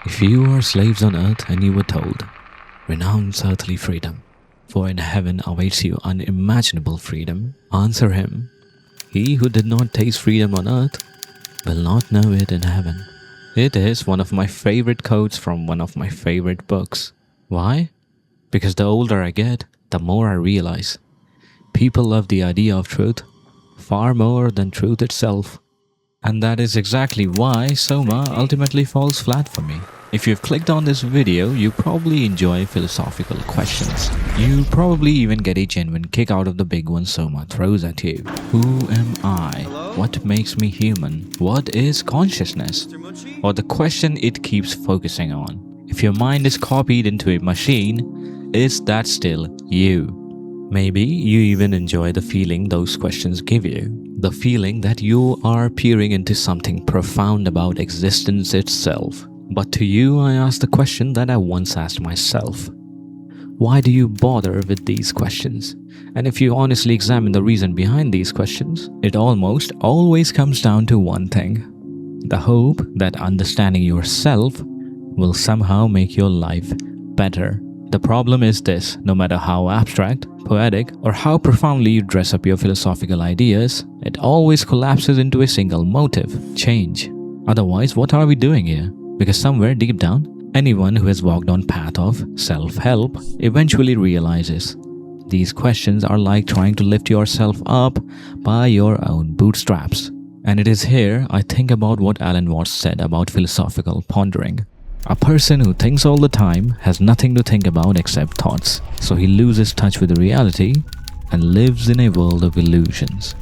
If you are slaves on earth and you were told, renounce earthly freedom, for in heaven awaits you unimaginable freedom, answer him, he who did not taste freedom on earth will not know it in heaven. It is one of my favorite quotes from one of my favorite books. Why? Because the older I get, the more I realize people love the idea of truth far more than truth itself. And that is exactly why Soma ultimately falls flat for me. If you've clicked on this video, you probably enjoy philosophical questions. You probably even get a genuine kick out of the big one Soma throws at you. Who am I? Hello? What makes me human? What is consciousness? Or the question it keeps focusing on. If your mind is copied into a machine, is that still you? Maybe you even enjoy the feeling those questions give you. The feeling that you are peering into something profound about existence itself. But to you, I ask the question that I once asked myself. Why do you bother with these questions? And if you honestly examine the reason behind these questions, it almost always comes down to one thing. The hope that understanding yourself will somehow make your life better. The problem is this: no matter how abstract, poetic, or how profoundly you dress up your philosophical ideas, it always collapses into a single motive: change. Otherwise, what are we doing here? Because somewhere deep down, anyone who has walked on path of self-help eventually realizes these questions are like trying to lift yourself up by your own bootstraps. And it is here I think about what Alan Watts said about philosophical pondering. A person who thinks all the time has nothing to think about except thoughts, so he loses touch with reality and lives in a world of illusions.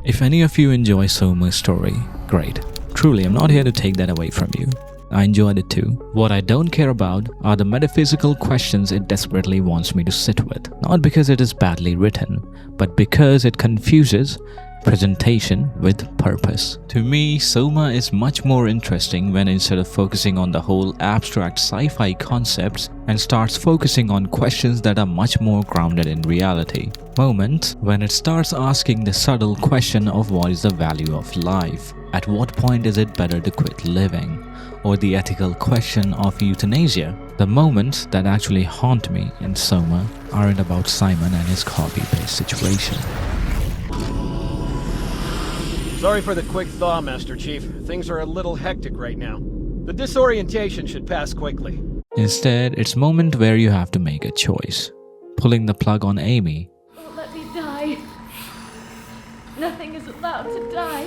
If any of you enjoy Soma's story, great. Truly, I'm not here to take that away from you. I enjoyed it too. What I don't care about are the metaphysical questions it desperately wants me to sit with. Not because it is badly written, but because it confuses presentation with purpose. To me, Soma is much more interesting when instead of focusing on the whole abstract sci-fi concepts and starts focusing on questions that are much more grounded in reality. Moments when it starts asking the subtle question of what is the value of life? At what point is it better to quit living? Or the ethical question of euthanasia. The moments that actually haunt me in Soma aren't about Simon and his copy-paste situation. Sorry for the quick thaw, Master Chief. Things are a little hectic right now. The disorientation should pass quickly. Instead, it's a moment where you have to make a choice. Pulling the plug on Amy. Oh, let me die. Nothing is allowed to die.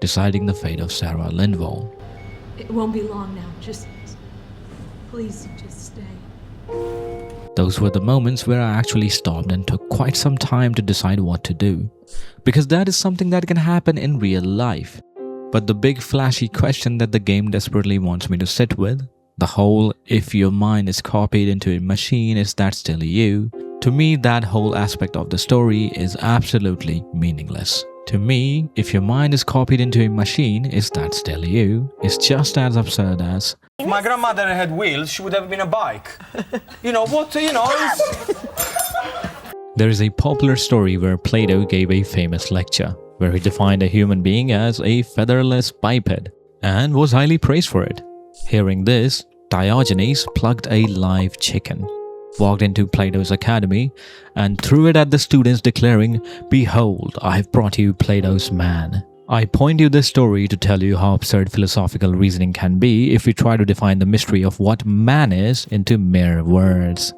Deciding the fate of Sarah Lindvall. It won't be long now. Please, just stay. Those were the moments where I actually stopped and took quite some time to decide what to do. Because that is something that can happen in real life. But the big flashy question that the game desperately wants me to sit with, the whole if your mind is copied into a machine, is that still you? To me, that whole aspect of the story is absolutely meaningless. To me, if your mind is copied into a machine, is that still you? Is just as absurd as if my grandmother had wheels, she would have been a bike. There is a popular story where Plato gave a famous lecture, where he defined a human being as a featherless biped, and was highly praised for it. Hearing this, Diogenes plucked a live chicken, walked into Plato's academy, and threw it at the students, declaring, "Behold, I have brought you Plato's man." I point you this story to tell you how absurd philosophical reasoning can be if we try to define the mystery of what man is into mere words.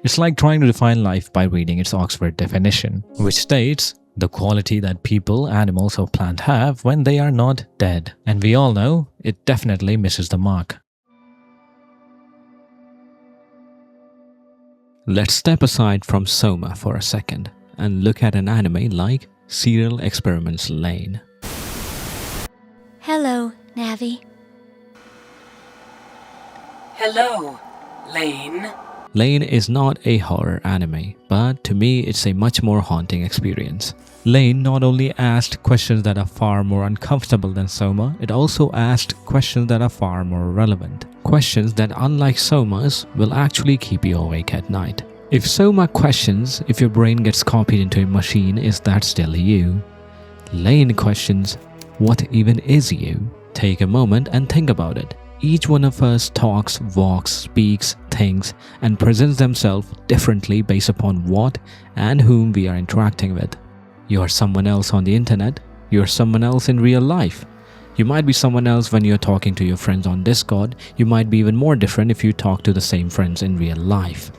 It's like trying to define life by reading its Oxford definition, which states, the quality that people, animals, or plants have when they are not dead. And we all know, it definitely misses the mark. Let's step aside from Soma for a second and look at an anime like Serial Experiments Lain. Hello, Navi. Hello, Lane. Lain is not a horror anime, but to me it's a much more haunting experience. Lain not only asked questions that are far more uncomfortable than Soma, it also asked questions that are far more relevant. Questions that, unlike Soma's, will actually keep you awake at night. If Soma questions if your brain gets copied into a machine, is that still you? Lain questions, What even is you? Take a moment and think about it. Each one of us talks, walks, speaks, thinks, and presents themselves differently based upon what and whom we are interacting with. You are someone else on the internet. You are someone else in real life. You might be someone else when you're talking to your friends on Discord. You might be even more different if you talk to the same friends in real life.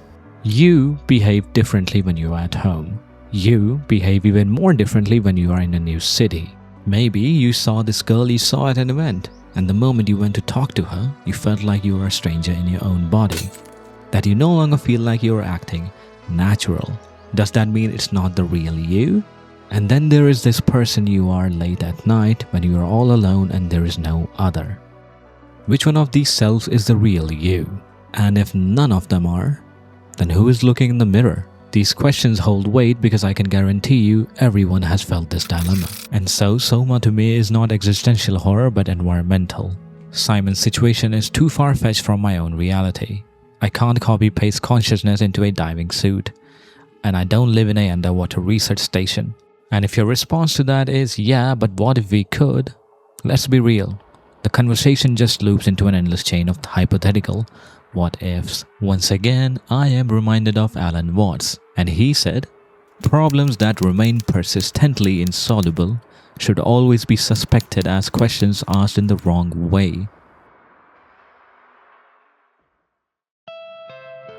You behave differently when you're at home. You behave even more differently when you are in a new city. Maybe you saw this girl you saw at an event, and the moment you went to talk to her, you felt like you were a stranger in your own body. That you no longer feel like you're acting natural. Does that mean it's not the real you? And then there is this person you are late at night when you are all alone and there is no other. Which one of these selves is the real you? And if none of them are, then who is looking in the mirror? These questions hold weight because I can guarantee you everyone has felt this dilemma. And so Soma to me is not existential horror but environmental. Simon's situation is too far-fetched from my own reality. I can't copy-paste consciousness into a diving suit. And I don't live in a underwater research station. And if your response to that is, yeah, but what if we could? Let's be real. The conversation just loops into an endless chain of hypothetical what ifs. Once again, I am reminded of Alan Watts, and he said, problems that remain persistently insoluble should always be suspected as questions asked in the wrong way.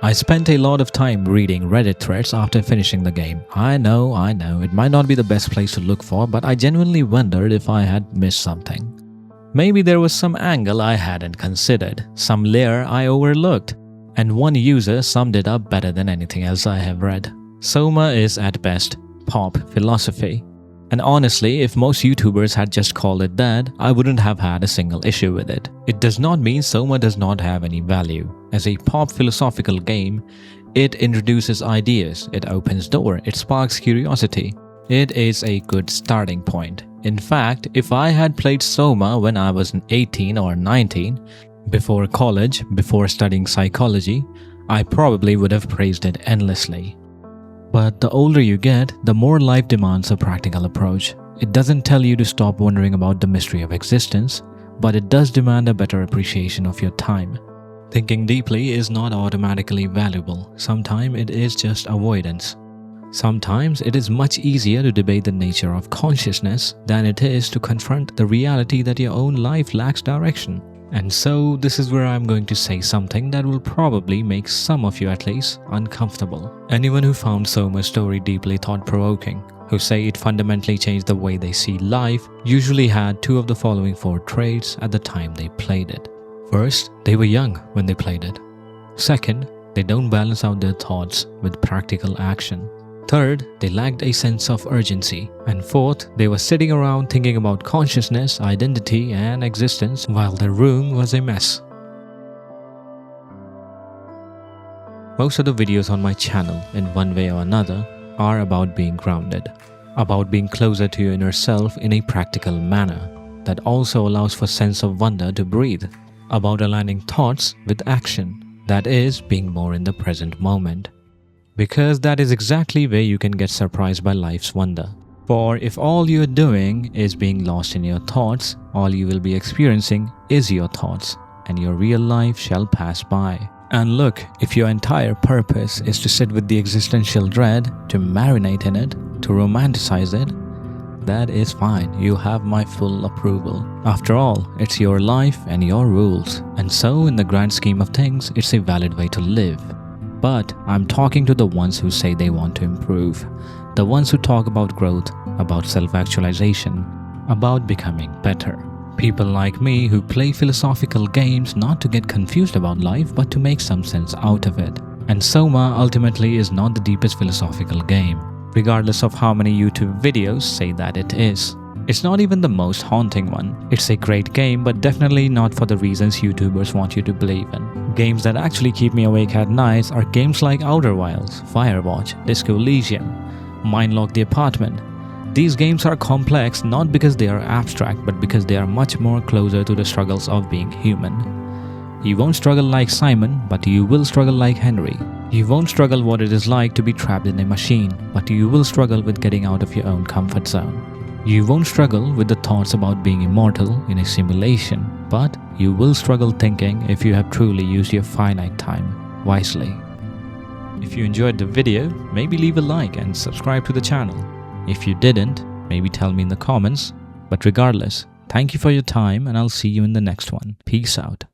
I spent a lot of time reading Reddit threads after finishing the game. I know, it might not be the best place to look for, but I genuinely wondered if I had missed something. Maybe there was some angle I hadn't considered, some layer I overlooked, and one user summed it up better than anything else I have read. Soma is at best pop philosophy. And honestly, if most YouTubers had just called it that, I wouldn't have had a single issue with it. It does not mean Soma does not have any value. As a pop philosophical game, it introduces ideas, it opens doors, it sparks curiosity. It is a good starting point. In fact, if I had played Soma when I was 18 or 19, before college, before studying psychology, I probably would have praised it endlessly. But the older you get, the more life demands a practical approach. It doesn't tell you to stop wondering about the mystery of existence, but it does demand a better appreciation of your time. Thinking deeply is not automatically valuable. Sometimes it is just avoidance. Sometimes it is much easier to debate the nature of consciousness than it is to confront the reality that your own life lacks direction. And so this is where I'm going to say something that will probably make some of you at least uncomfortable. Anyone who found Soma's story deeply thought-provoking, who say it fundamentally changed the way they see life, usually had two of the following 4 traits at the time they played it. First, they were young when they played it. Second, they don't balance out their thoughts with practical action. Third, they lacked a sense of urgency. And fourth, they were sitting around thinking about consciousness, identity, and existence while their room was a mess. Most of the videos on my channel, in one way or another, are about being grounded, about being closer to your inner self in a practical manner that also allows for sense of wonder to breathe, about aligning thoughts with action, that is, being more in the present moment. Because that is exactly where you can get surprised by life's wonder. For if all you're doing is being lost in your thoughts, all you will be experiencing is your thoughts, and your real life shall pass by. And look, if your entire purpose is to sit with the existential dread, to marinate in it, to romanticize it, that is fine. You have my full approval. After all, it's your life and your rules. And so, in the grand scheme of things, it's a valid way to live. But I'm talking to the ones who say they want to improve, the ones who talk about growth, about self-actualization, about becoming better. People like me who play philosophical games not to get confused about life but to make some sense out of it. And Soma ultimately is not the deepest philosophical game, regardless of how many YouTube videos say that it is. It's not even the most haunting one. It's a great game, but definitely not for the reasons YouTubers want you to believe in. Games that actually keep me awake at night are games like Outer Wilds, Firewatch, Disco Elysium, Mindlock the Apartment. These games are complex not because they are abstract, but because they are much more closer to the struggles of being human. You won't struggle like Simon, but you will struggle like Henry. You won't struggle what it is like to be trapped in a machine, but you will struggle with getting out of your own comfort zone. You won't struggle with the thoughts about being immortal in a simulation, but you will struggle thinking if you have truly used your finite time wisely. If you enjoyed the video, maybe leave a like and subscribe to the channel. If you didn't, maybe tell me in the comments. But regardless, thank you for your time and I'll see you in the next one. Peace out.